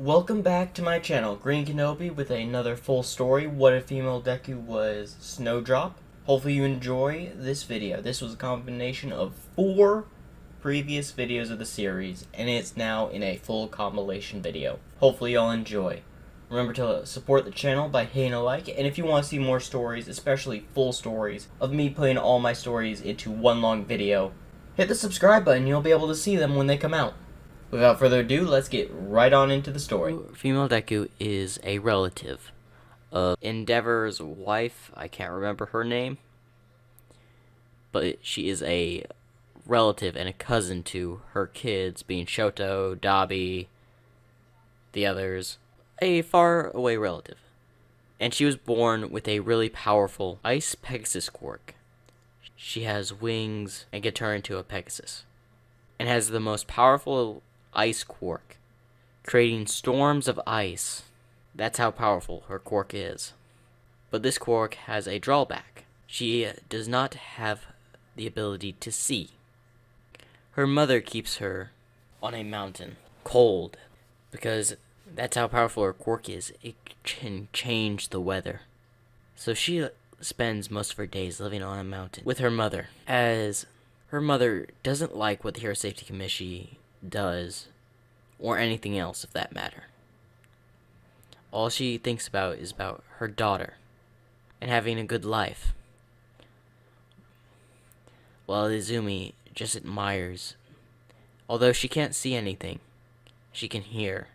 Welcome back to my channel, Green Kenobi, with another full story, What If Female Deku Was Snowdrop. Hopefully you enjoy this video. This was a combination of 4 previous videos of the series, and it's now in a full compilation video. Hopefully y'all enjoy. Remember to support the channel by hitting a like, and if you want to see more stories, especially full stories, of me putting all my stories into one long video, hit the subscribe button, you'll be able to see them when they come out. Without further ado, let's get right on into the story. Female Deku is a relative of Endeavor's wife. I can't remember her name, but she is a relative and a cousin to her kids, being Shoto, Dabi, the others. A far away relative. And she was born with a really powerful Ice Pegasus quirk. She has wings and can turn into a Pegasus, and has the most powerful ice quirk, creating storms of ice. That's how powerful her quirk is. But this quirk has a drawback. She does not have the ability to see. Her mother keeps her on a mountain, cold, because that's how powerful her quirk is. It can change the weather. So she spends most of her days living on a mountain with her mother, as her mother doesn't like what the Hero Safety Commission does, or anything else of that matter. All she thinks about is about her daughter and having a good life, while Izumi just admires. Although she can't see anything, she can hear,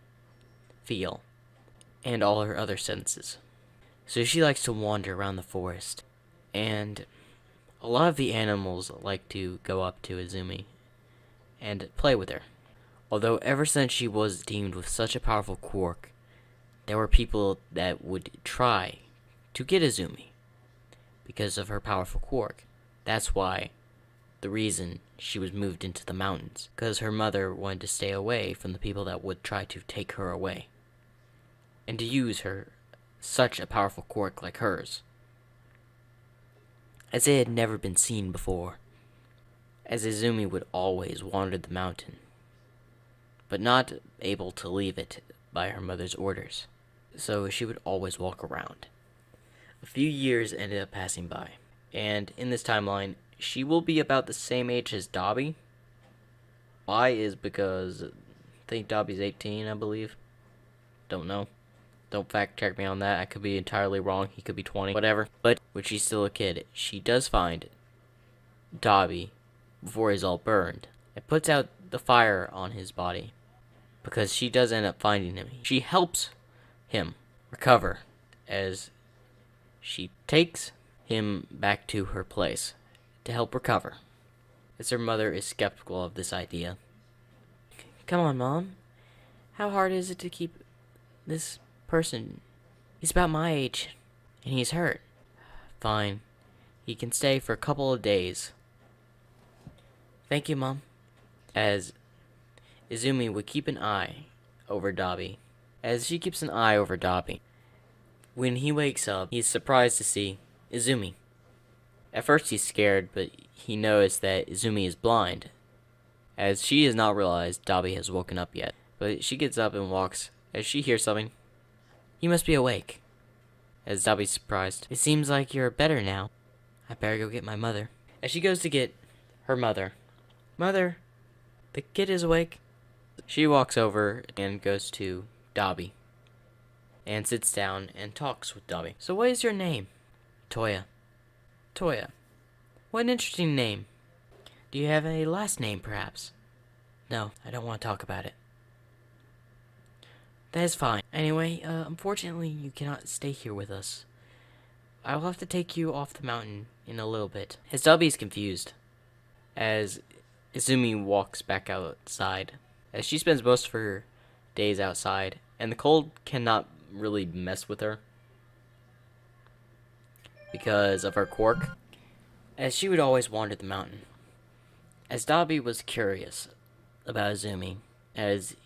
feel, and all her other senses. So she likes to wander around the forest, and a lot of the animals like to go up to Izumi and play with her. Although ever since she was deemed with such a powerful quirk, there were people that would try to get Izumi because of her powerful quirk. That's why the reason she was moved into the mountains, because her mother wanted to stay away from the people that would try to take her away, and to use her such a powerful quirk like hers, as it had never been seen before, as Izumi would always wander the mountain, but not able to leave it by her mother's orders, so she would always walk around. A few years ended up passing by, and in this timeline, she will be about the same age as Dabi. Why is because I think Dabi's 18, I believe. Don't know. Don't fact check me on that. I could be entirely wrong. He could be 20, whatever. But when she's still a kid, she does find Dabi before he's all burned. It puts out the fire on his body, because she does end up finding him. She helps him recover, as she takes him back to her place to help recover, as her mother is skeptical of this idea. Come on, Mom. How hard is it to keep this person? He's about my age, and he's hurt. Fine. He can stay for a couple of days. Thank you, Mom. As Izumi would keep an eye over Dabi. As she keeps an eye over Dabi, when he wakes up, he's surprised to see Izumi. At first he's scared, but he knows that Izumi is blind, as she has not realized Dabi has woken up yet. But she gets up and walks as she hears something. You must be awake. As Dabi's surprised. It seems like you're better now. I better go get my mother. As she goes to get her mother. Mother, the kid is awake. She walks over and goes to Dabi, and sits down and talks with Dabi. So what is your name? Toya. Toya. What an interesting name. Do you have a last name, perhaps? No, I don't want to talk about it. That is fine. Anyway, unfortunately, you cannot stay here with us. I will have to take you off the mountain in a little bit. As Dabi is confused, as Izumi walks back outside, as she spends most of her days outside, and the cold cannot really mess with her because of her quirk, as she would always wander the mountain. As Dabi was curious about Izumi, as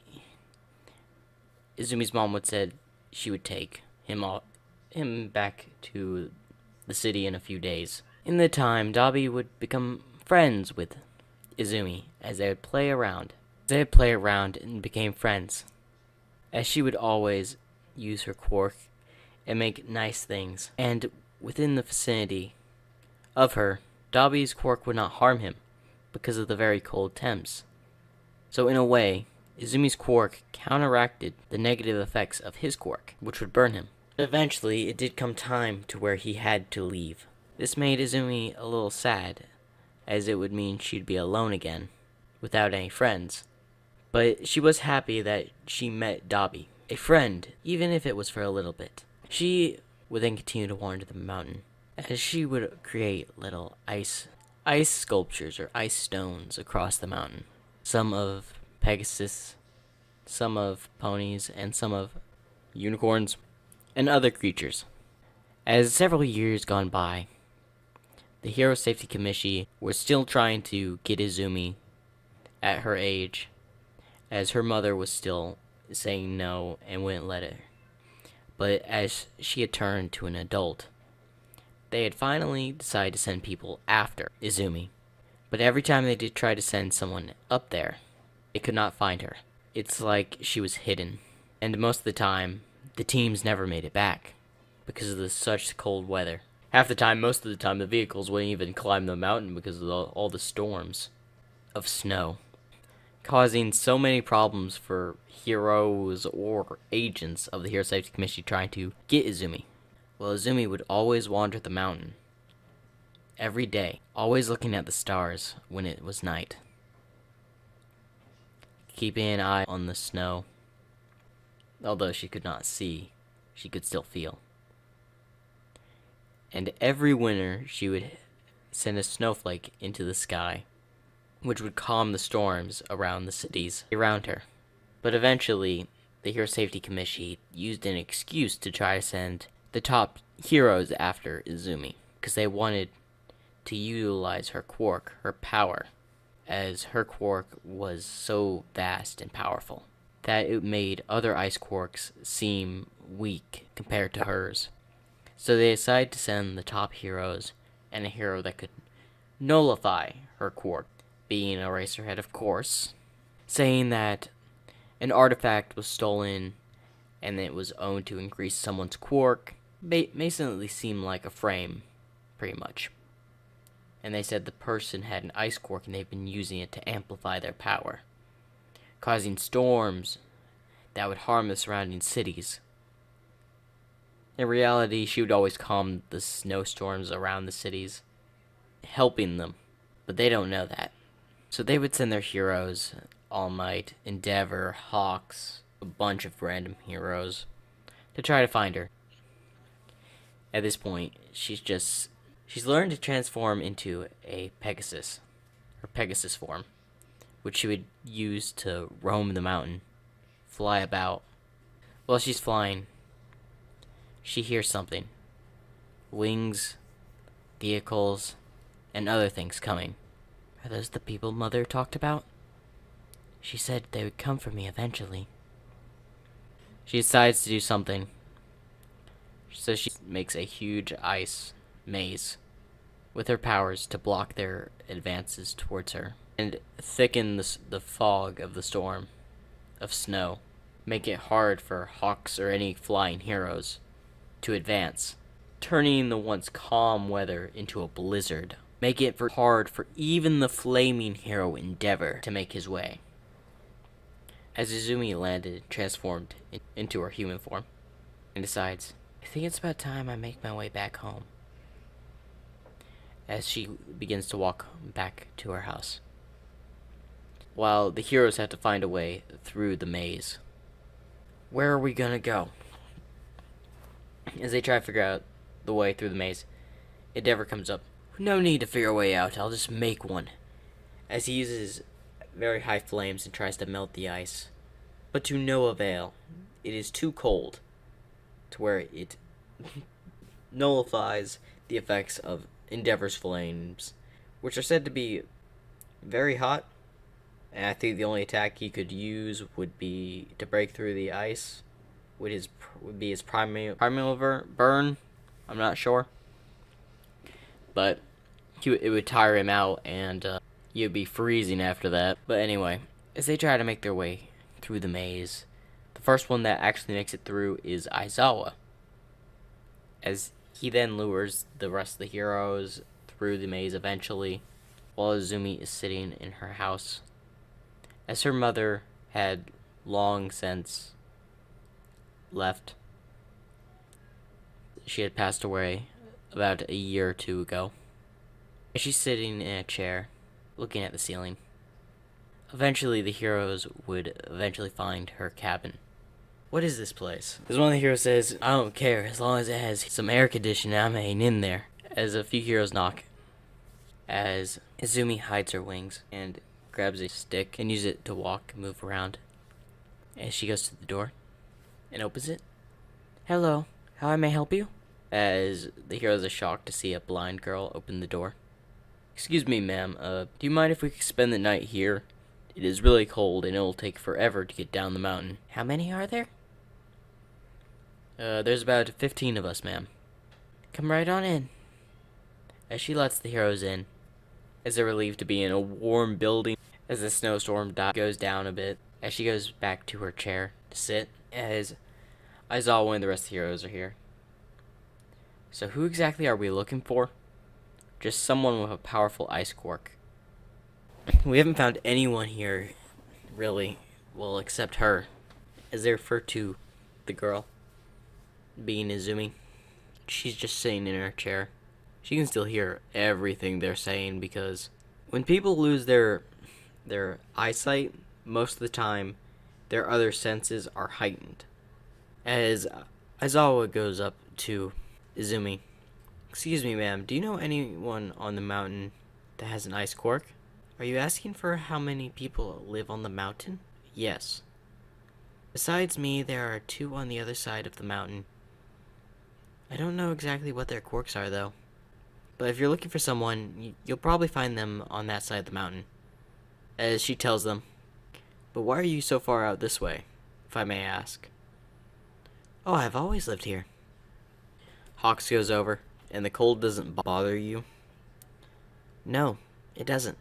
Izumi's mom would said she would take him back to the city in a few days. In the time, Dabi would become friends with Izumi as they would play around. They would play around and became friends. as she would always use her quirk and make nice things. And within the vicinity of her, Dobby's quirk would not harm him because of the very cold temps. So in a way, Izumi's quirk counteracted the negative effects of his quirk, which would burn him. But eventually, it did come time to where he had to leave. This made Izumi a little sad, as it would mean she'd be alone again, without any friends. But she was happy that she met Dobby, a friend, even if it was for a little bit. She would then continue to wander the mountain, as she would create little ice sculptures or ice stones across the mountain. Some of Pegasus, some of ponies, and some of unicorns, and other creatures. As several years gone by, the Hero Safety Committee was still trying to get Izumi at her age, as her mother was still saying no and wouldn't let her. But as she had turned to an adult, they had finally decided to send people after Izumi. But every time they did try to send someone up there, they could not find her. It's like she was hidden. And most of the time, the teams never made it back because of such cold weather. Most of the time, the vehicles wouldn't even climb the mountain because of all the storms of snow, causing so many problems for heroes or agents of the Hero Safety Committee trying to get Izumi. Well, Izumi would always wander the mountain every day, always looking at the stars when it was night, keeping an eye on the snow. Although she could not see, she could still feel. And every winter, she would send a snowflake into the sky, which would calm the storms around the cities around her. But eventually, the Hero Safety Committee used an excuse to try to send the top heroes after Izumi, because they wanted to utilize her quirk, her power, as her quirk was so vast and powerful that it made other ice quirks seem weak compared to hers. So they decided to send the top heroes and a hero that could nullify her quirk, being Eraserhead, of course, saying that an artifact was stolen and it was owned to increase someone's quirk. Basically seemed like a frame, pretty much. And they said the person had an ice quirk and they've been using it to amplify their power, causing storms that would harm the surrounding cities. In reality, she would always calm the snowstorms around the cities, helping them, but they don't know that. So they would send their heroes, All Might, Endeavor, Hawks, a bunch of random heroes, to try to find her. At this point, she's learned to transform into a Pegasus, her Pegasus form, which she would use to roam the mountain, fly about. While she's flying, she hears something. Wings, vehicles, and other things coming. Are those the people Mother talked about? She said they would come for me eventually. She decides to do something. So she makes a huge ice maze with her powers to block their advances towards her and thicken the fog of the storm of snow, make it hard for Hawks or any flying heroes to advance, turning the once calm weather into a blizzard, make it hard for even the flaming hero Endeavor to make his way. As Izumi landed, transformed into her human form, and decides, I think it's about time I make my way back home, as she begins to walk back to her house, while the heroes have to find a way through the maze. Where are we gonna go? As they try to figure out the way through the maze, Endeavor comes up. No need to figure a way out, I'll just make one. As he uses very high flames and tries to melt the ice, but to no avail. It is too cold to where it nullifies the effects of Endeavor's flames, which are said to be very hot. And I think the only attack he could use would be to break through the ice. Would be his primal burn. I'm not sure, but it would tire him out, and he would be freezing after that. But anyway, as they try to make their way through the maze, the first one that actually makes it through is Aizawa, as he then lures the rest of the heroes through the maze eventually, while Izumi is sitting in her house, as her mother had long since left. She had passed away about a year or two ago. She's sitting in a chair, looking at the ceiling. Eventually, the heroes would eventually find her cabin. What is this place? As one of the heroes says, I don't care, as long as it has some air conditioning, I'm hanging in there. As a few heroes knock, as Izumi hides her wings and grabs a stick and uses it to walk and move around. As she goes to the door and opens it. Hello, how I may help you? As the heroes are shocked to see a blind girl open the door. Excuse me, ma'am, do you mind if we could spend the night here? It is really cold and it will take forever to get down the mountain. How many are there? There's about 15 of us, ma'am. Come right on in. As she lets the heroes in, as they're relieved to be in a warm building, as the snowstorm goes down a bit, as she goes back to her chair to sit, as Aizawa and the rest of the heroes are here. So who exactly are we looking for? Just someone with a powerful ice quirk. We haven't found anyone here, really, well, except her, as they refer to the girl, being Izumi. She's just sitting in her chair. She can still hear everything they're saying, because when people lose their eyesight, most of the time, their other senses are heightened. As Aizawa goes up to Izumi. Excuse me, ma'am, do you know anyone on the mountain that has an ice quirk? Are you asking for how many people live on the mountain? Yes. Besides me, there are 2 on the other side of the mountain. I don't know exactly what their quirks are, though. But if you're looking for someone, you'll probably find them on that side of the mountain. As she tells them. But why are you so far out this way, if I may ask? Oh, I've always lived here. Hawks goes over, and the cold doesn't bother you? No, it doesn't.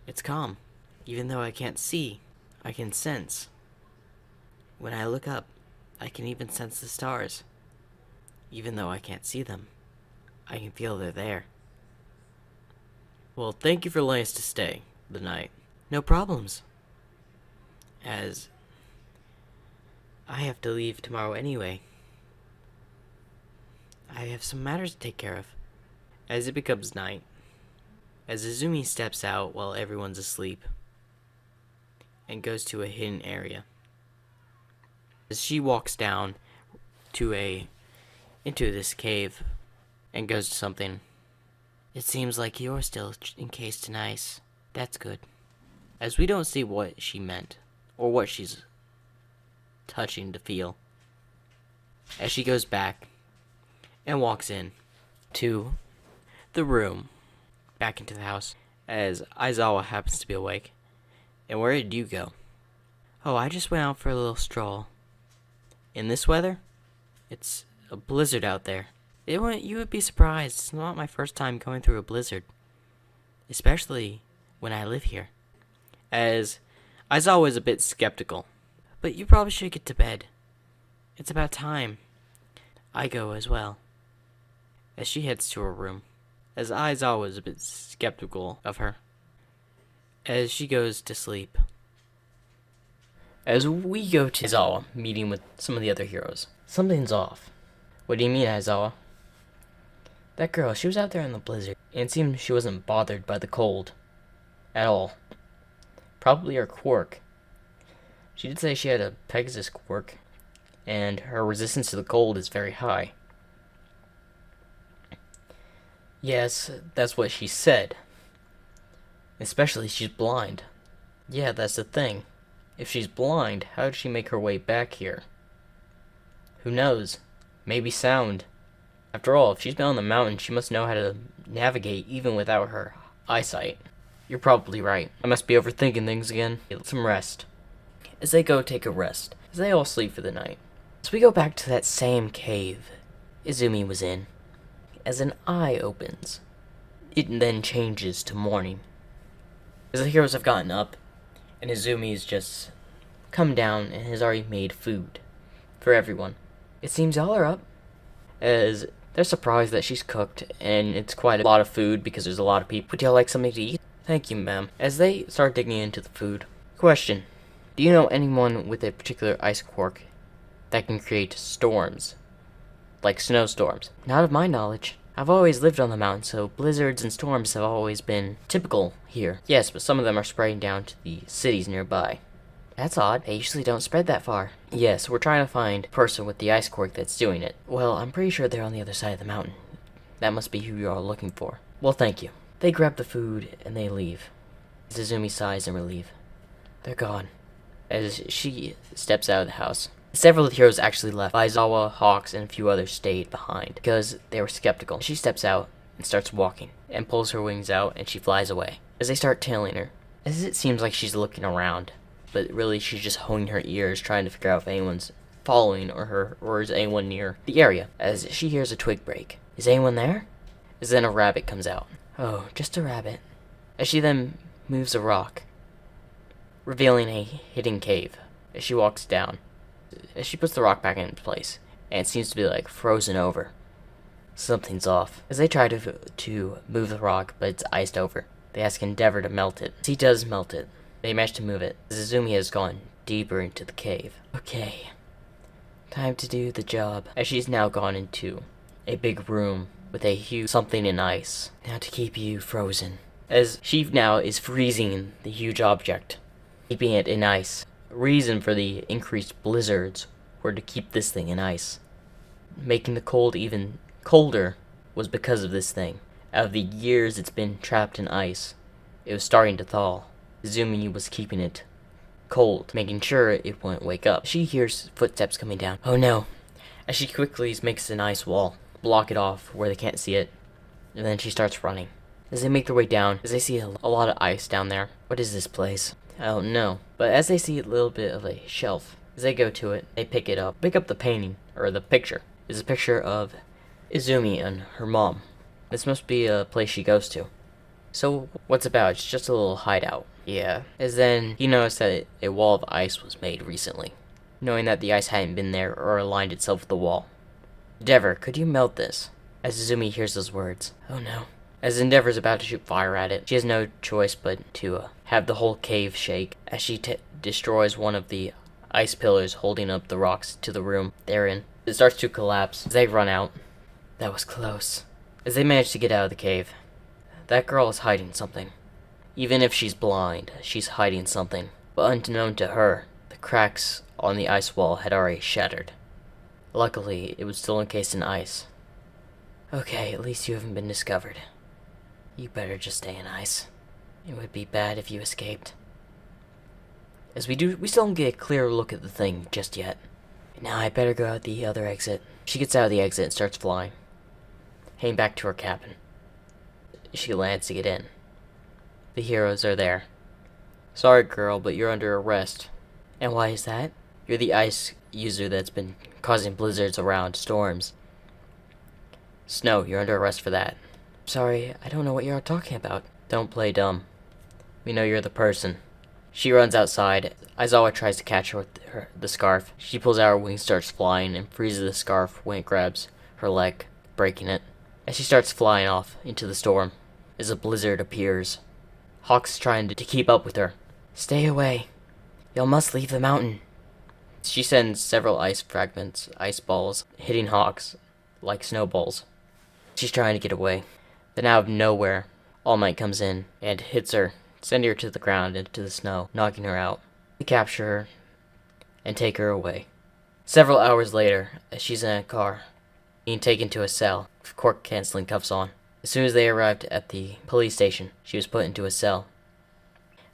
It's calm. Even though I can't see, I can sense. When I look up, I can even sense the stars. Even though I can't see them, I can feel they're there. Well, thank you for letting us to stay the night. No problems. As I have to leave tomorrow anyway. I have some matters to take care of. As it becomes night, as Izumi steps out while everyone's asleep and goes to a hidden area. As she walks down into this cave and goes to something. It seems like you're still encased in ice. That's good. As we don't see what she meant or what she's touching to feel. As she goes back and walks in to the room, back into the house, as Aizawa happens to be awake. And where did you go? Oh, I just went out for a little stroll. In this weather? It's a blizzard out there. You would be surprised. It's not my first time going through a blizzard. Especially when I live here. As Aizawa is a bit skeptical. But you probably should get to bed. It's about time. I go as well. As she heads to her room. As Aizawa is a bit skeptical of her. As she goes to sleep. As we go to Aizawa, meeting with some of the other heroes. Something's off. What do you mean, Aizawa? That girl, she was out there in the blizzard, and it seemed she wasn't bothered by the cold. At all. Probably her quirk. She did say she had a Pegasus quirk, and her resistance to the cold is very high. Yes, that's what she said. Especially she's blind. Yeah, that's the thing. If she's blind, how did she make her way back here? Who knows? Maybe sound. After all, if she's been on the mountain, she must know how to navigate even without her eyesight. You're probably right. I must be overthinking things again. Get some rest. As they go take a rest, as they all sleep for the night. As we go back to that same cave Izumi was in, as an eye opens, it then changes to morning. As the heroes have gotten up, and Izumi is just come down and has already made food for everyone. It seems y'all are up, as they're surprised that she's cooked, and it's quite a lot of food because there's a lot of people. Would y'all like something to eat? Thank you, ma'am. As they start digging into the food. Question. Do you know anyone with a particular ice quirk that can create storms? Like snowstorms? Not of my knowledge. I've always lived on the mountain, so blizzards and storms have always been typical here. Yes, but some of them are spreading down to the cities nearby. That's odd. They usually don't spread that far. Yes, we're trying to find a person with the ice quirk that's doing it. Well, I'm pretty sure they're on the other side of the mountain. That must be who you're all looking for. Well, thank you. They grab the food and they leave. Izumi sighs in relief. They're gone. As she steps out of the house. Several of the heroes actually left. Aizawa, Hawks, and a few others stayed behind because they were skeptical. She steps out and starts walking and pulls her wings out and she flies away. As they start tailing her, as it seems like she's looking around, but really she's just honing her ears trying to figure out if anyone's following or is anyone near the area. As she hears a twig break. Is anyone there? As then a rabbit comes out. Oh, just a rabbit. As she then moves a rock, revealing a hidden cave. As she walks down, as she puts the rock back in place, and it seems to be like frozen over. Something's off. As they try to move the rock, but it's iced over. They ask Endeavor to melt it. As he does melt it, they manage to move it. Izumi has gone deeper into the cave. Okay, time to do the job. As she's now gone into a big room with a huge something in ice. Now to keep you frozen. As she now is freezing the huge object, keeping it in ice. Reason for the increased blizzards were to keep this thing in ice. Making the cold even colder was because of this thing. Out of the years it's been trapped in ice, it was starting to thaw. Izumi was keeping it cold, making sure it wouldn't wake up. She hears footsteps coming down. Oh no! As she quickly makes an ice wall, block it off where they can't see it, and then she starts running. As they make their way down, as they see a lot of ice down there. What is this place? I don't know. But as they see a little bit of a shelf, as they go to it, they pick it up. Pick up the painting, or the picture. It's a picture of Izumi and her mom. This must be a place she goes to. So, what's about? It's just a little hideout. Yeah. As then, he noticed that a wall of ice was made recently, knowing that the ice hadn't been there or aligned itself with the wall. Endeavor, could you melt this? As Izumi hears those words. Oh no. As Endeavor's about to shoot fire at it, she has no choice but to have the whole cave shake as she destroys one of the ice pillars holding up the rocks to the room they're in. It starts to collapse as they run out. That was close. As they manage to get out of the cave, that girl is hiding something. Even if she's blind, she's hiding something. But unknown to her, the cracks on the ice wall had already shattered. Luckily, it was still encased in ice. Okay, at least you haven't been discovered. You better just stay in ice. It would be bad if you escaped. As we still don't get a clear look at the thing just yet. Now I better go out the other exit. She gets out of the exit and starts flying, heading back to her cabin. She lands to get in. The heroes are there. Sorry, girl, but you're under arrest. And why is that? You're the ice user that's been causing blizzards around storms. Snow, you're under arrest for that. Sorry, I don't know what you're talking about. Don't play dumb. We know you're the person. She runs outside. Aizawa tries to catch her with the scarf. She pulls out her wings, starts flying, and freezes the scarf when it grabs her leg, breaking it. As she starts flying off into the storm, as a blizzard appears, Hawk's trying to keep up with her. Stay away. You must leave the mountain. She sends several ice fragments, ice balls, hitting Hawks like snowballs. She's trying to get away. Then out of nowhere, All Might comes in and hits her, sending her to the ground into the snow, knocking her out. They capture her and take her away. Several hours later, as she's in a car, being taken to a cell with court-canceling cuffs on. As soon as they arrived at the police station, she was put into a cell.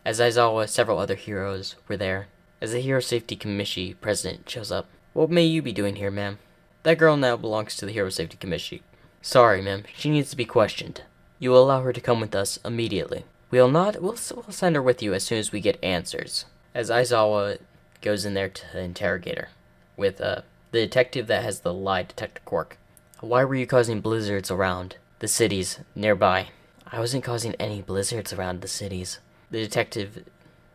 As Aizawa, several other heroes were there. As the Hero Safety Commission president shows up. What may you be doing here, ma'am? That girl now belongs to the Hero Safety Commission. Sorry, ma'am. She needs to be questioned. You will allow her to come with us immediately. We'll send her with you as soon as we get answers. As Aizawa goes in there to interrogate her with the detective that has the lie detector quirk. Why were you causing blizzards around the cities nearby? I wasn't causing any blizzards around the cities. The detective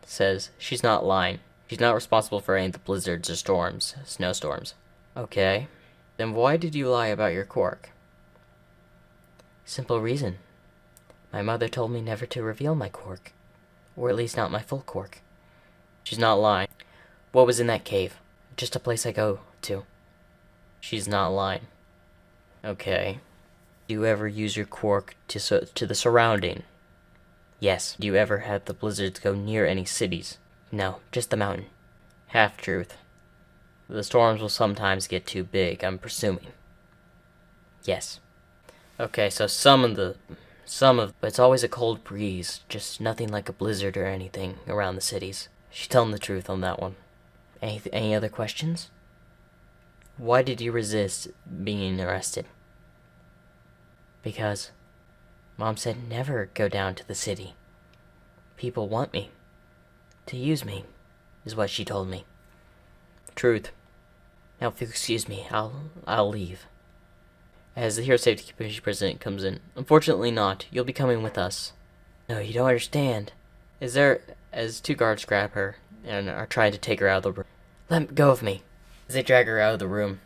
says she's not lying. She's not responsible for any of the blizzards or storms, snowstorms. Okay. Then why did you lie about your quirk? Simple reason. My mother told me never to reveal my quirk. Or at least not my full quirk. She's not lying. What was in that cave? Just a place I go to. She's not lying. Okay. Do you ever use your quirk to the surrounding? Yes. Do you ever have the blizzards go near any cities? No, just the mountain. Half-truth. The storms will sometimes get too big, I'm presuming. Yes. Okay, so but it's always a cold breeze, just nothing like a blizzard or anything around the cities. She's telling the truth on that one. Any other questions? Why did you resist being arrested? Because Mom said never go down to the city. People want me. To use me, is what she told me. Truth. Now, if you'll excuse me, I'll leave. As the Hero Safety Commission president comes in, unfortunately not. You'll be coming with us. No, you don't understand. As two guards grab her and are trying to take her out of the room. Let go of me. As they drag her out of the room.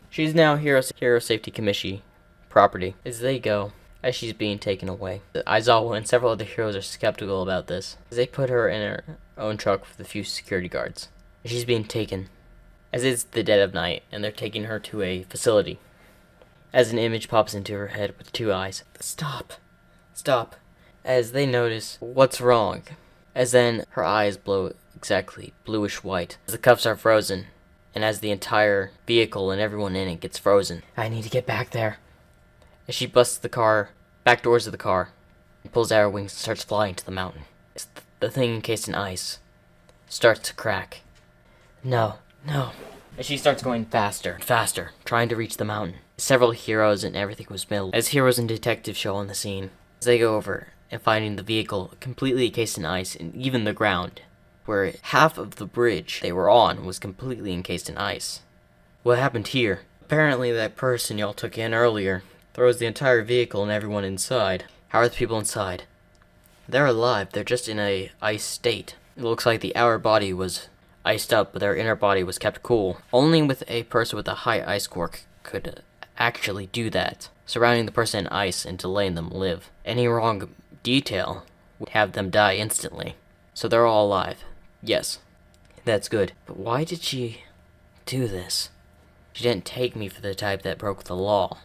She's now Hero Safety Commission property. As they go, as she's being taken away. Aizawa and several other heroes are skeptical about this. As they put her in her own truck with a few security guards. She's being taken. As it's the dead of night, and they're taking her to a facility. As an image pops into her head with two eyes. Stop. Stop. As they notice, what's wrong? As then, her eyes blow exactly bluish white. As the cuffs are frozen, and as the entire vehicle and everyone in it gets frozen. I need to get back there. As she busts the back doors of the car, and pulls out her wings and starts flying to the mountain. The thing encased in ice starts to crack. No. As she starts going faster and faster, trying to reach the mountain. Several heroes and everything was milled. As heroes and detectives show on the scene, as they go over and finding the vehicle completely encased in ice and even the ground, where half of the bridge they were on was completely encased in ice. What happened here? Apparently that person y'all took in earlier throws the entire vehicle and everyone inside. How are the people inside? They're alive, they're just in a ice state. It looks like the outer body was iced up, but their inner body was kept cool. Only with a person with a high ice quirk could actually do that, surrounding the person in ice and delaying them live. Any wrong detail would have them die instantly. So they're all alive. Yes, that's good. But why did she do this? She didn't take me for the type that broke the law.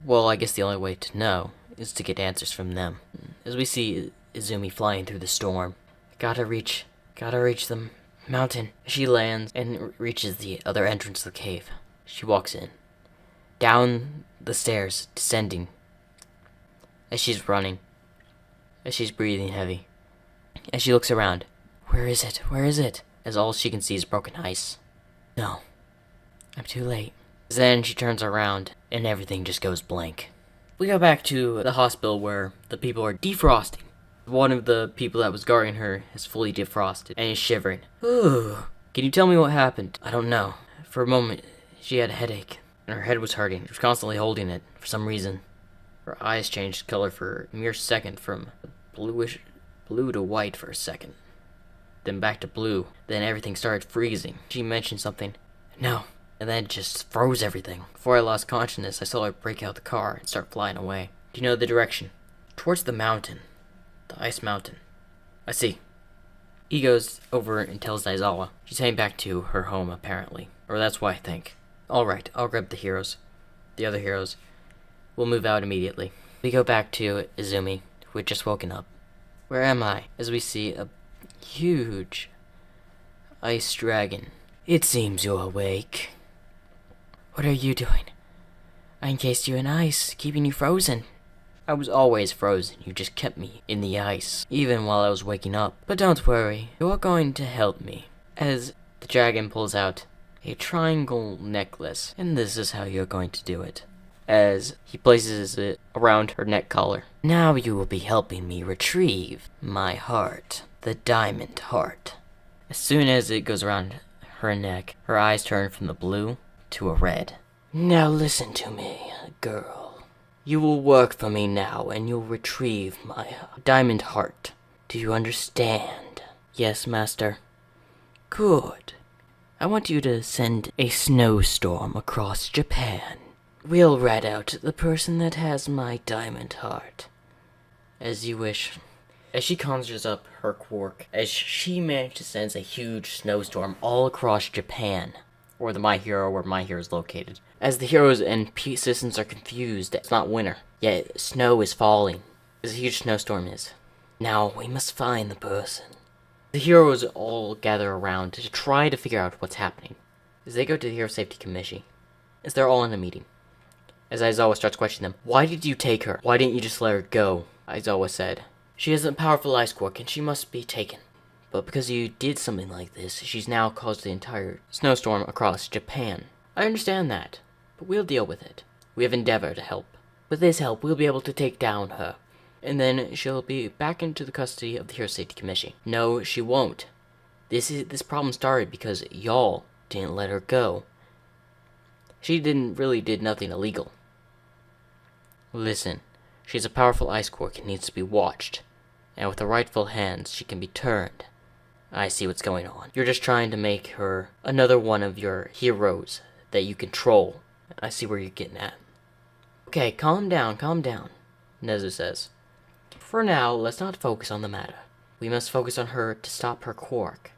Well, I guess the only way to know is to get answers from them. As we see Izumi flying through the storm. Gotta reach the mountain. She lands and reaches the other entrance of the cave. She walks in. Down the stairs, descending. As she's running. As she's breathing heavy. As she looks around. Where is it? Where is it? As all she can see is broken ice. No. I'm too late. Then she turns around and everything just goes blank. We go back to the hospital where the people are defrosting. One of the people that was guarding her is fully defrosted and is shivering. Ooh. Can you tell me what happened? I don't know. For a moment, she had a headache and her head was hurting. She was constantly holding it for some reason. Her eyes changed color for a mere second from blue to white for a second. Then back to blue. Then everything started freezing. She mentioned something. No. And then it just froze everything. Before I lost consciousness, I saw her break out the car and start flying away. Do you know the direction? Towards the mountain. The ice mountain. I see. He goes over and tells Aizawa. She's heading back to her home, apparently. Or that's what I think. Alright, I'll grab the heroes. The other heroes. We'll move out immediately. We go back to Izumi, who had just woken up. Where am I? As we see a huge ice dragon. It seems you're awake. What are you doing? I encased you in ice, keeping you frozen. I was always frozen, you just kept me in the ice, even while I was waking up. But don't worry, you're going to help me. As the dragon pulls out a triangle necklace, and this is how you're going to do it. As he places it around her neck collar. Now you will be helping me retrieve my heart, the diamond heart. As soon as it goes around her neck, her eyes turn from the blue to a red. Now listen to me, girl. You will work for me now, and you'll retrieve my diamond heart. Do you understand? Yes, master. Good. I want you to send a snowstorm across Japan. We'll rat out the person that has my diamond heart. As you wish. As she conjures up her quirk, as she managed to send a huge snowstorm all across Japan, or the My Hero where My Hero is located. As the heroes and citizens are confused, it's not winter, yet snow is falling, as a huge snowstorm is. Now we must find the person. The heroes all gather around to try to figure out what's happening. As they go to the Hero Safety Commission, as they're all in a meeting. As Aizawa starts questioning them, why did you take her? Why didn't you just let her go? Aizawa said, she has a powerful ice quirk and she must be taken. But because you did something like this, she's now caused the entire snowstorm across Japan. I understand that, but we'll deal with it. We have Endeavor to help. With this help, we'll be able to take down her. And then she'll be back into the custody of the Hero Safety Commission. No, she won't. This problem started because y'all didn't let her go. She did nothing illegal. Listen, she's a powerful ice quirk and needs to be watched. And with the rightful hands, she can be turned. I see what's going on. You're just trying to make her another one of your heroes that you control. I see where you're getting at. Okay, calm down, Nezu says. For now, let's not focus on the matter. We must focus on her to stop her quirk,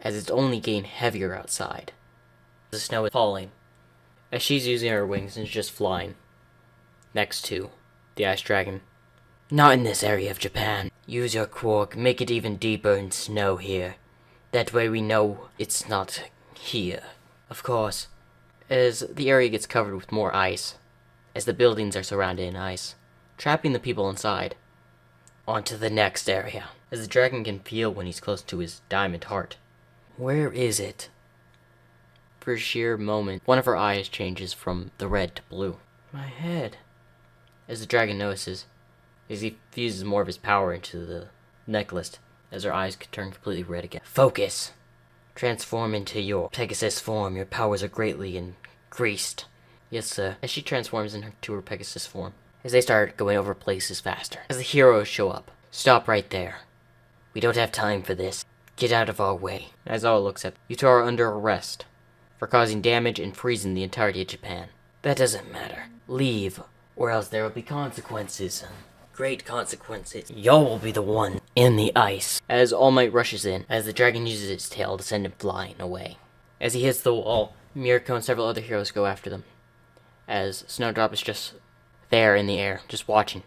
as it's only getting heavier outside. The snow is falling, as she's using her wings and is just flying. Next to the ice dragon. Not in this area of Japan. Use your quirk, make it even deeper in snow here. That way we know it's not here. Of course, as the area gets covered with more ice, as the buildings are surrounded in ice, trapping the people inside. On to the next area, as the dragon can feel when he's close to his diamond heart. Where is it? For a sheer moment, one of her eyes changes from the red to blue. My head. As the dragon notices, as he fuses more of his power into the necklace, as her eyes turn completely red again. Focus! Transform into your Pegasus form. Your powers are greatly increased. Yes, sir. As she transforms into her Pegasus form, as they start going over places faster, as the heroes show up. Stop right there. We don't have time for this. Get out of our way. Aizawa looks at them. You two are under arrest for causing damage and freezing the entirety of Japan. That doesn't matter. Leave, or else there will be consequences. Great consequences. Y'all will be the one in the ice. As All Might rushes in, as the dragon uses its tail to send him flying away. As he hits the wall, Mirko and several other heroes go after them. As Snowdrop is just there in the air, just watching.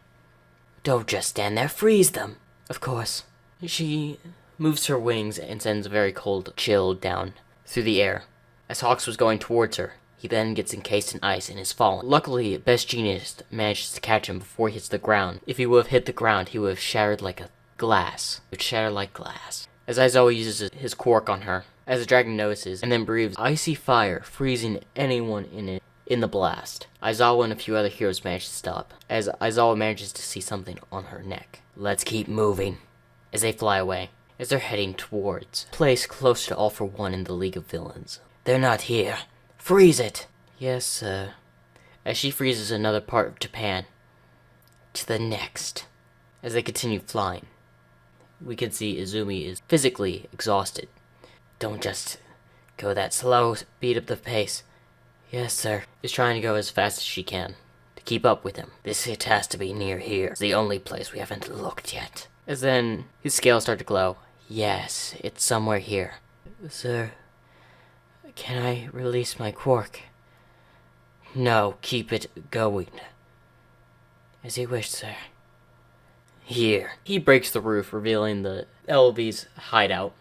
Don't just stand there, freeze them. Of course. She moves her wings and sends a very cold chill down through the air. As Hawks was going towards her, he then gets encased in ice and is fallen. Luckily, Best Genius manages to catch him before he hits the ground. If he would have hit the ground, he would have shattered like a glass. It would shatter like glass. As Aizawa uses his quirk on her, as the dragon notices, and then breathes icy fire, freezing anyone in it in the blast. Aizawa and a few other heroes manage to stop, as Aizawa manages to see something on her neck. Let's keep moving. As they fly away, as they're heading towards a place close to All for One in the League of Villains. They're not here. Freeze it! Yes, sir. As she freezes another part of Japan. To the next. As they continue flying, we can see Izumi is physically exhausted. Don't just go that slow. Speed up the pace. Yes, sir. Is trying to go as fast as she can to keep up with him. This hit has to be near here. It's the only place we haven't looked yet. As then his scales start to glow. Yes, it's somewhere here. Sir, can I release my quirk? No, keep it going. As you wish, sir. Here. He breaks the roof, revealing the LV's hideout.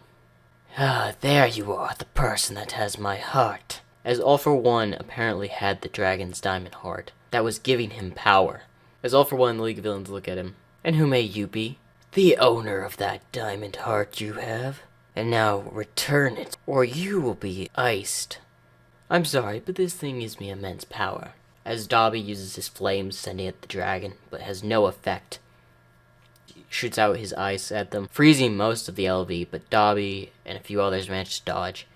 Ah, there you are, the person that has my heart. As All for One apparently had the dragon's diamond heart that was giving him power. As All for One and the League of Villains look at him. And who may you be? The owner of that diamond heart you have. And now return it, or you will be iced. I'm sorry, but this thing gives me immense power. As Dobby uses his flames, sending at the dragon, but has no effect. He shoots out his ice at them, freezing most of the LV, but Dobby and a few others manage to dodge.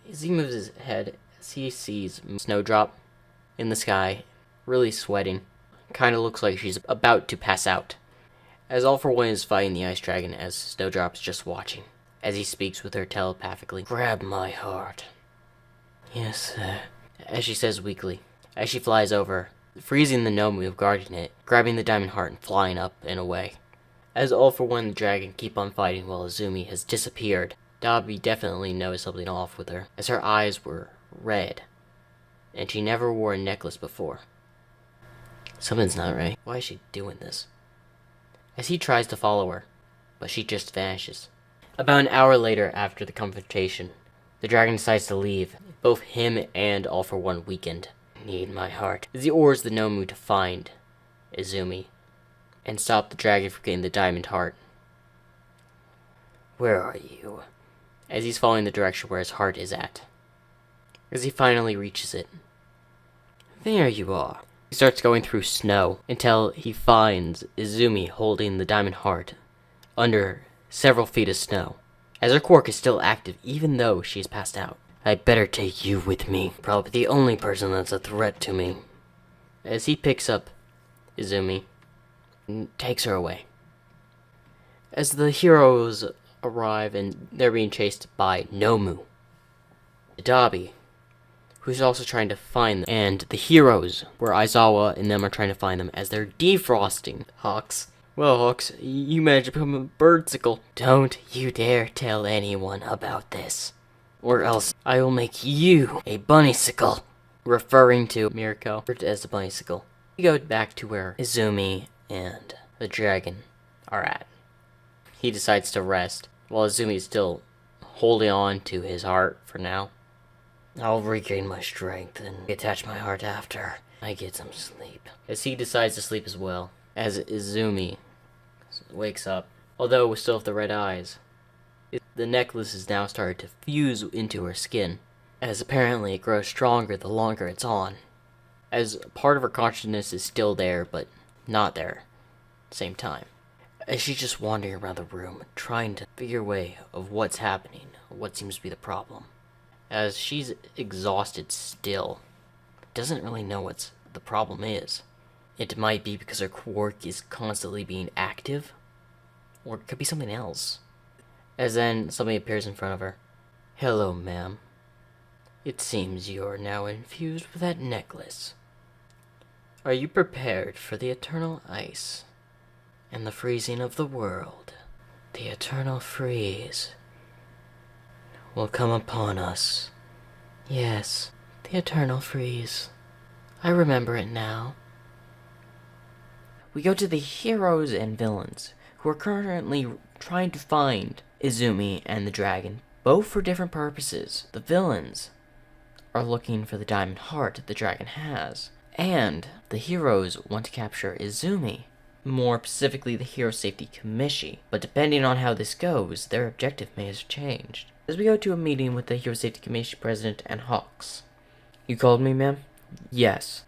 As he moves his head, as he sees Snowdrop in the sky, really sweating. Kinda looks like she's about to pass out. As All for One is fighting the ice dragon, as Snowdrop's just watching. as he speaks with her telepathically. Grab my heart. Yes, sir. As she says weakly, as she flies over, freezing the Nomu guarding it, grabbing the diamond heart and flying up and away. As All For One and the dragon keep on fighting while Izumi has disappeared, Dabi definitely knows something off with her, as her eyes were red, and she never wore a necklace before. Something's not right. Why is she doing this? As he tries to follow her, but she just vanishes. About an hour later after the confrontation, the dragon decides to leave. Both him and All For One weakened. Need my heart. As he orders the Nomu to find Izumi and stop the dragon from getting the diamond heart. Where are you? As he's following the direction where his heart is at. As he finally reaches it. There you are. He starts going through snow until he finds Izumi holding the diamond heart under several feet of snow, as her quirk is still active even though she is passed out. I better take you with me. Probably the only person that's a threat to me. As he picks up Izumi and takes her away. As the heroes arrive and they're being chased by Nomu, Dabi, who's also trying to find them, and the heroes, where Aizawa and them are trying to find them as they're defrosting Hawks. Well, Hawks, you managed to become a birdsicle. Don't you dare tell anyone about this, or else I will make you a bunnysicle. Referring to Mirko as the bunnysicle. We go back to where Izumi and the dragon are at. He decides to rest, while Izumi is still holding on to his heart for now. I'll regain my strength and attach my heart after I get some sleep. As he decides to sleep as well, as Izumi wakes up, although still with the red eyes. The necklace is now started to fuse into her skin, as apparently it grows stronger the longer it's on. As part of her consciousness is still there, but not there at the same time. As she's just wandering around the room, trying to figure a way of what's happening, or what seems to be the problem. As she's exhausted still, doesn't really know what the problem is. It might be because her quirk is constantly being active, or it could be something else. As then something appears in front of her. Hello, ma'am. It seems you're now infused with that necklace. Are you prepared for the eternal ice and the freezing of the world? The eternal freeze will come upon us. Yes, the eternal freeze. I remember it now. We go to the heroes and villains, who are currently trying to find Izumi and the dragon, both for different purposes. The villains are looking for the diamond heart the dragon has, and the heroes want to capture Izumi, more specifically the Hero Safety Commission, but depending on how this goes, their objective may have changed. As we go to a meeting with the Hero Safety Commission President and Hawks. You called me, ma'am? Yes.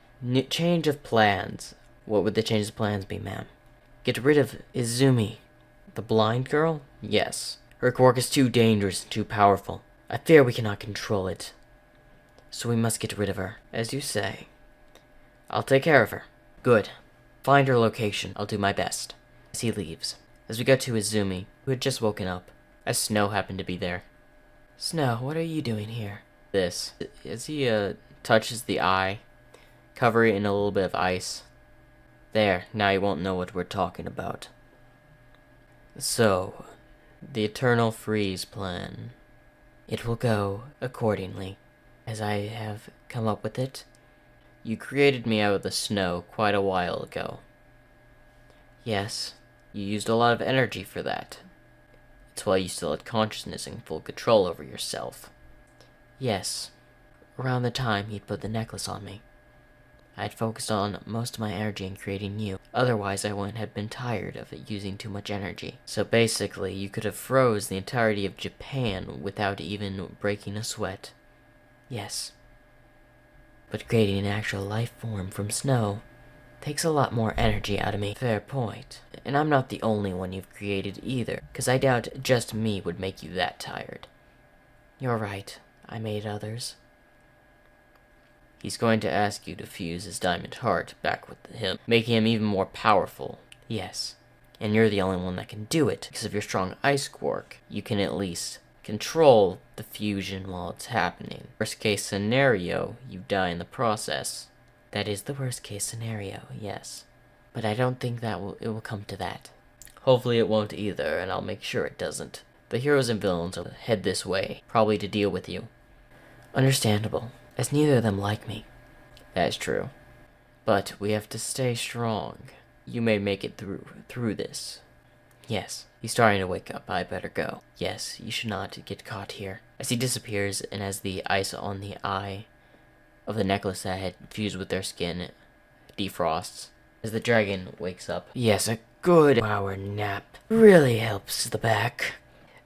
Change of plans. What would the change of plans be, ma'am? Get rid of Izumi. The blind girl? Yes. Her quirk is too dangerous and too powerful. I fear we cannot control it. So we must get rid of her. As you say. I'll take care of her. Good. Find her location. I'll do my best. As he leaves. As we go to Izumi, who had just woken up, as Snow happened to be there. Snow, what are you doing here? This. As he touches the eye, cover it in a little bit of ice. There, now you won't know what we're talking about. So, the Eternal Freeze plan. It will go accordingly, as I have come up with it. You created me out of the snow quite a while ago. Yes, you used a lot of energy for that. It's why you still had consciousness and full control over yourself. Yes, around the time he'd put the necklace on me. I had focused on most of my energy in creating you. Otherwise, I wouldn't have been tired of it using too much energy. So basically, you could have froze the entirety of Japan without even breaking a sweat. Yes. But creating an actual life form from snow takes a lot more energy out of me. Fair point. And I'm not the only one you've created either, because I doubt just me would make you that tired. You're right. I made others. He's going to ask you to fuse his diamond heart back with him, making him even more powerful. Yes. And you're the only one that can do it. Because of your strong ice quirk, you can at least control the fusion while it's happening. Worst case scenario, you die in the process. That is the worst case scenario, yes. But I don't think it will come to that. Hopefully it won't either, and I'll make sure it doesn't. The heroes and villains will head this way, probably to deal with you. Understandable, as neither of them like me. That is true. But we have to stay strong. You may make it through this. Yes, he's starting to wake up. I better go. Yes, you should not get caught here. As he disappears, and as the ice on the eye of the necklace that had fused with their skin defrosts, as the dragon wakes up. Yes, a good hour nap really helps the back.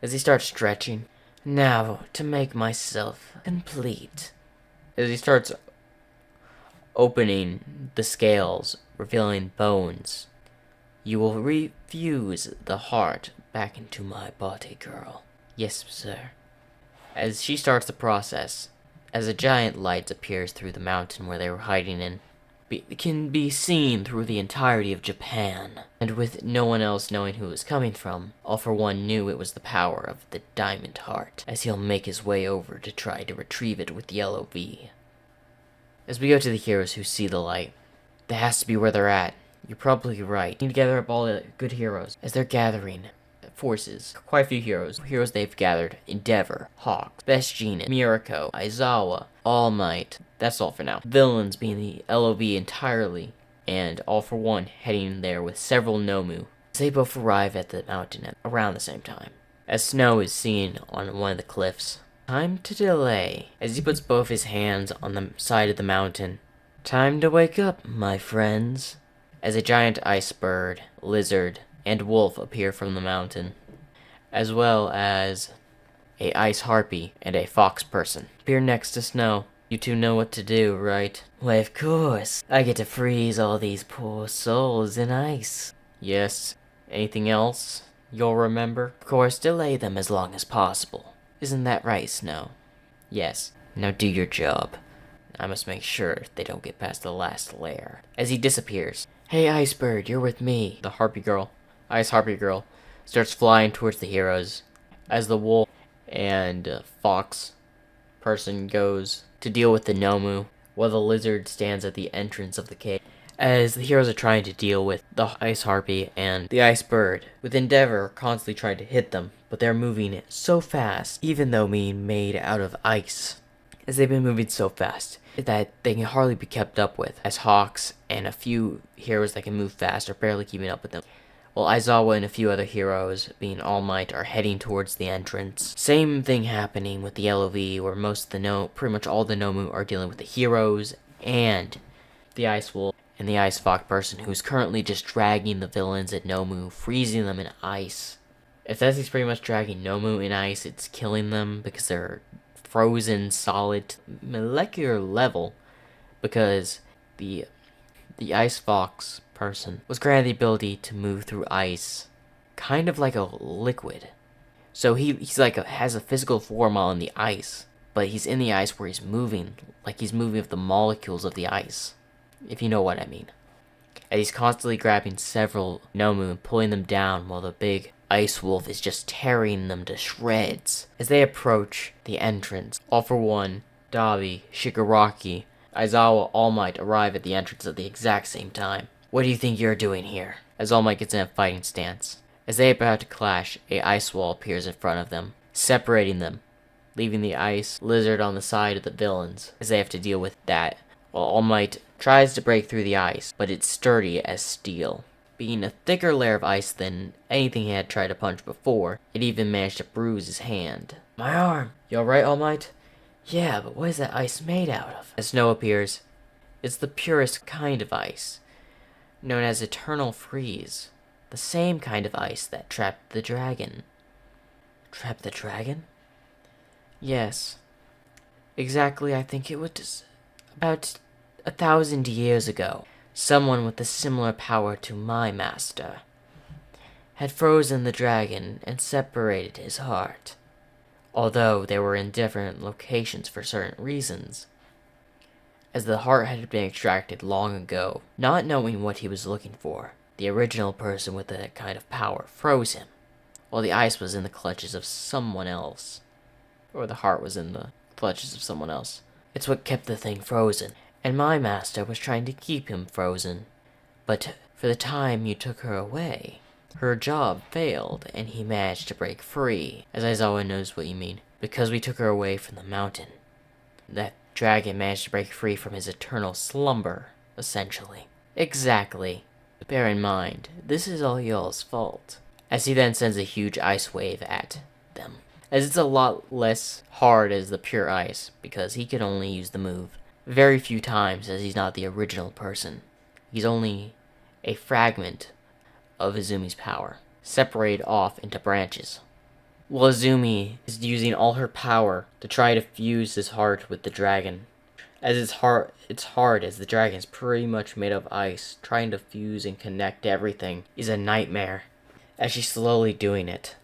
As he starts stretching. Now, to make myself complete. As he starts opening the scales, revealing bones. You will refuse the heart back into my body, girl. Yes, sir. As she starts the process, as a giant light appears through the mountain where they were hiding in, can be seen through the entirety of Japan. And with no one else knowing who it was coming from, All For One knew it was the power of the Diamond Heart, as he'll make his way over to try to retrieve it with Yellow V. As we go to the heroes who see the light, that has to be where they're at. You're probably right. You need to gather up all the good heroes. As they're gathering forces, quite a few heroes they've gathered: Endeavor, Hawk, Best Jeanist, Mirako, Aizawa, All Might. That's all for now. Villains being the LOV entirely, and All For One heading there with several Nomu. They both arrive at the mountain at around the same time. As snow is seen on one of the cliffs. Time to delay. As he puts both his hands on the side of the mountain. Time to wake up, my friends. As a giant ice bird, lizard, and wolf appear from the mountain, as well as a ice harpy and a fox person appear next to Snow. You two know what to do, right? Why, of course. I get to freeze all these poor souls in ice. Yes. Anything else you'll remember? Of course, delay them as long as possible. Isn't that right, Snow? Yes. Now do your job. I must make sure they don't get past the last layer. As he disappears. Hey, Icebird, you're with me. The Harpy Girl, Ice Harpy Girl, starts flying towards the heroes. As the wolf and fox person goes to deal with the Nomu, while the lizard stands at the entrance of the cave. As the heroes are trying to deal with the Ice Harpy and the Ice Bird, with Endeavor constantly trying to hit them, but they're moving so fast, even though being made out of ice. As they've been moving so fast that they can hardly be kept up with, as Hawks and a few heroes that can move fast are barely keeping up with them, while Aizawa and a few other heroes, being All Might, are heading towards the entrance. Same thing happening with the LOV, where pretty much all the Nomu are dealing with the heroes and the Ice Wolf and the Ice Fox person, who's currently just dragging the villains at Nomu, freezing them in ice. If that's pretty much dragging Nomu in ice, it's killing them because they're frozen solid molecular level, because the Ice Fox person was granted the ability to move through ice, kind of like a liquid. So he's like has a physical form on the ice, but he's in the ice where he's moving, like he's moving with the molecules of the ice, if you know what I mean. And he's constantly grabbing several Nomu and pulling them down, while the big Ice Wolf is just tearing them to shreds. As they approach the entrance, All For One, Dabi, Shigaraki, Aizawa, All Might arrive at the entrance at the exact same time. What do you think you're doing here? As All Might gets in a fighting stance. As they are about to clash, a ice wall appears in front of them, separating them, leaving the ice lizard on the side of the villains, as they have to deal with that, while All Might tries to break through the ice, but it's sturdy as steel. Being a thicker layer of ice than anything he had tried to punch before, it even managed to bruise his hand. My arm! You alright, All Might? Yeah, but what is that ice made out of? As snow appears, it's the purest kind of ice, known as Eternal Freeze. The same kind of ice that trapped the dragon. Trapped the dragon? Yes. Exactly, I think it was about 1,000 years ago. Someone with a similar power to my master had frozen the dragon and separated his heart, although they were in different locations for certain reasons, as the heart had been extracted long ago. Not knowing what he was looking for, the original person with that kind of power, froze him, while the ice was in the clutches of someone else. Or the heart was in the clutches of someone else. It's what kept the thing frozen, and my master was trying to keep him frozen. But for the time you took her away, her job failed, and he managed to break free. As Aizawa knows what you mean. Because we took her away from the mountain. That dragon managed to break free from his eternal slumber, essentially. Exactly. Bear in mind, this is all y'all's fault. As he then sends a huge ice wave at them. As it's a lot less hard as the pure ice, because he can only use the move very few times, as he's not the original person. He's only a fragment of Izumi's power, separated off into branches. While Izumi is using all her power to try to fuse his heart with the dragon. As it's hard as the dragon is pretty much made of ice. Trying to fuse and connect everything is a nightmare, as she's slowly doing it.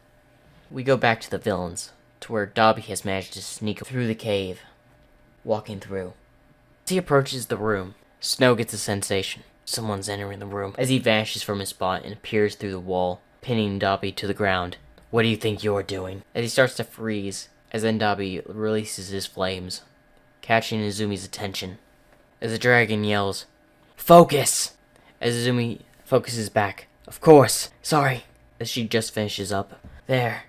We go back to the villains, to where Dabi has managed to sneak through the cave, walking through. As he approaches the room, Snow gets a sensation. Someone's entering the room, as he vanishes from his spot and appears through the wall, pinning Dabi to the ground. What do you think you're doing? As he starts to freeze, as then Dabi releases his flames, catching Izumi's attention. As the dragon yells, "Focus!" As Izumi focuses back. "Of course, sorry." As she just finishes up. "There."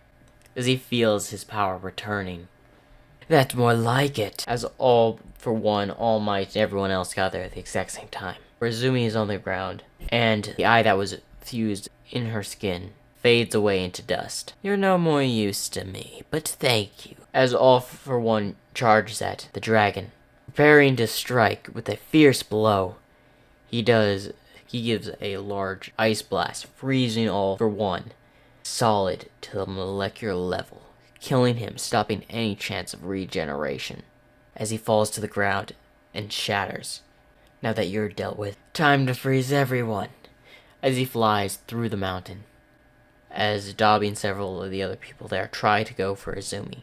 As he feels his power returning. "That's more like it." As all might, and everyone else got there at the exact same time. Where Izumi is on the ground, and the eye that was fused in her skin fades away into dust. "You're no more use to me, but thank you." As all for one charges at the dragon, preparing to strike with a fierce blow. He gives a large ice blast, freezing all for one, solid to the molecular level, killing him, stopping any chance of regeneration, as he falls to the ground and shatters. "Now that you're dealt with, time to freeze everyone." As he flies through the mountain, as Dabi and several of the other people there try to go for Izumi.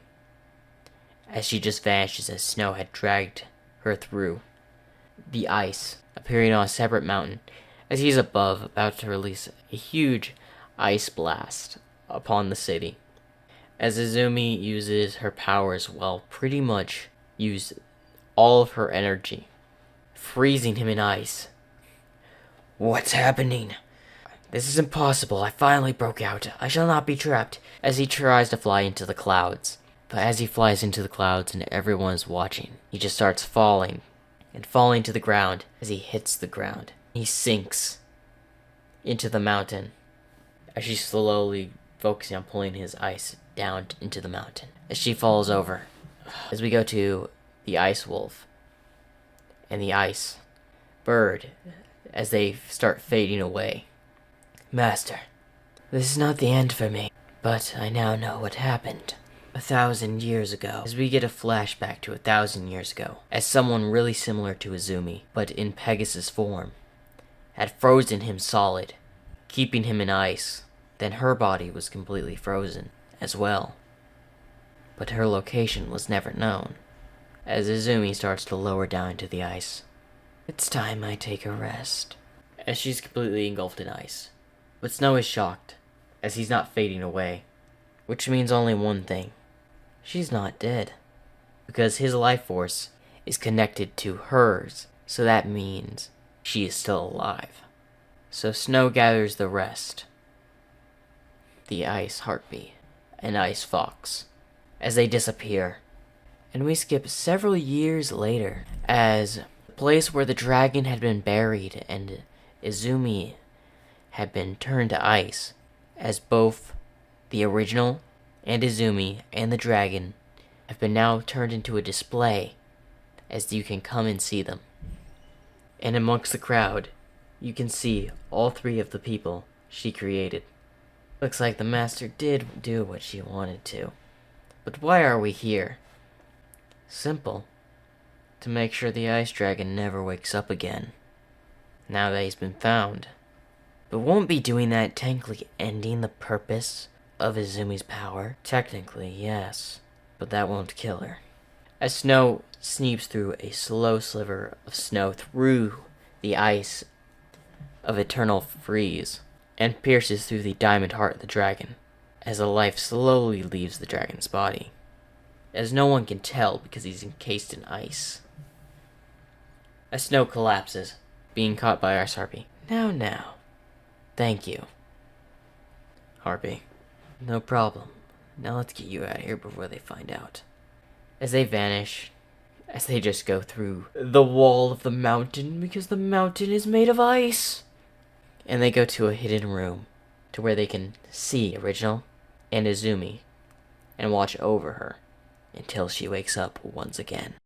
As she just vanishes as Snow had dragged her through the ice, appearing on a separate mountain, as he's above, about to release a huge ice blast upon the city. As Izumi uses her powers well, pretty much use all of her energy, freezing him in ice. "What's happening? This is impossible. I finally broke out. I shall not be trapped." As he tries to fly into the clouds. But as he flies into the clouds and everyone is watching, he just starts falling and falling to the ground. As he hits the ground, he sinks into the mountain as she's slowly focusing on pulling his ice down into the mountain. As she falls over, as we go to the ice wolf and the ice bird, as they start fading away. "Master, this is not the end for me, but I now know what happened 1,000 years ago." As we get a flashback to 1,000 years ago, as someone really similar to Izumi, but in Pegasus form, had frozen him solid, keeping him in ice. Then her body was completely frozen as well, but her location was never known. As Izumi starts to lower down into the ice, "It's time I take a rest." As she's completely engulfed in ice. But Snow is shocked, as he's not fading away. Which means only one thing. She's not dead. Because his life force is connected to hers, so that means she is still alive. So Snow gathers the rest. The Ice Heartbeat and Ice Fox, as they disappear. And we skip several years later, as the place where the dragon had been buried and Izumi had been turned to ice, as both the original and Izumi and the dragon have been now turned into a display, as you can come and see them. And amongst the crowd, you can see all three of the people she created. Looks like the master did do what she wanted to. But why are we here? Simple. To make sure the ice dragon never wakes up again, now that he's been found. But won't be doing that technically ending the purpose of Izumi's power? Technically, yes. But that won't kill her. As Snow sneaks through a slow sliver of snow through the ice of eternal freeze and pierces through the diamond heart of the dragon as the life slowly leaves the dragon's body, as no one can tell because he's encased in ice. As Snow collapses, being caught by Ice Harpy. Now. Thank you. Harpy. No problem. Now let's get you out of here before they find out. As they vanish, as they just go through the wall of the mountain because the mountain is made of ice. And they go to a hidden room to where they can see Original and Izumi and watch over her until she wakes up once again.